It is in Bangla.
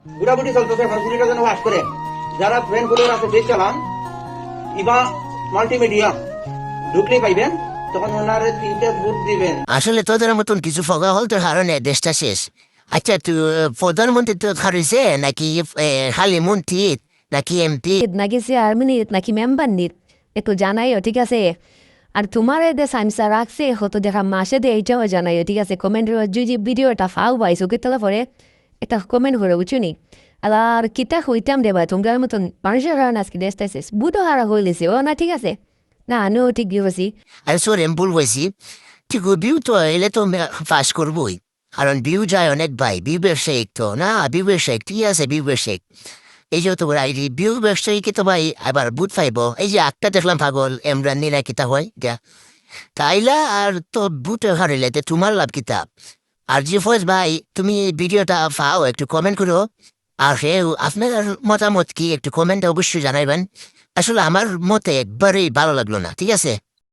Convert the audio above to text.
বুড়াবুড়ি চলতেছে এখন কুড়িটা যেন বাস করে যারা ফ্রেন্ড ফুলের আছে দেশ চালান ইবা মাল্টিমিডিয়া ঢুকলেই পাইবেন তখন ওনারে 3টে ভোট দিবেন। আসলে তোদের মতন কিছু ফগা হল তোর কারণে দেশটা শেষ। আচ্ছা তুই প্রধানমন্ত্রী তো খারিছে নাকি খালি মন্ত্রী নাকি এমপি নাকি চেয়ারম্যান নাকি মেম্বার নিত একটু জানাইও, ঠিক আছে? আর তোমার এদের সাইন্সা রাখছে হতো দেখা মাসে দিয়ে এইটাও জানাইও, ঠিক আছে? কমেন্টের যদি ভিডিওটা ফাও পাইছো কেতলা পরে এটা কমেন্ট করে বুঝছো নি? আর কিতা হইতাম দেবা তোমার মতন মানুষের কারণে আজকে দেশটা শেষ বুধো হারা হইলেছে ও না, ঠিক আছে? না আমিও ঠিক দিয়েছি। আর সোর এম্পুল হয়েছি ঠিক বিউ তো এলে তো পাস করবই, কারণ বিউ যায় অনেক ভাই বিউ ব্যবসায়িক তো না বিউ ব্যবসায়িক ঠিক আছে বিউ ব্যবসায়িক এই যে তো আইডি বিউ ব্যবসায়ীকে তো ভাই আবার বুট পাইব এই যে একটা দেখলাম পাগল এমরান নিরা কিতা হয় গা তাইলা আর তো বুট হারিলে তোমার লাভ কিতাব। আর জি ফয়েজ ভাই তুমি ভিডিওটা পাও একটু কমেন্ট করো, আর সে আপনার মতামত কি একটু কমেন্টে অবশ্যই জানাইবেন। আসলে আমার মতে একবারেই ভালো লাগলো না, ঠিক আছে?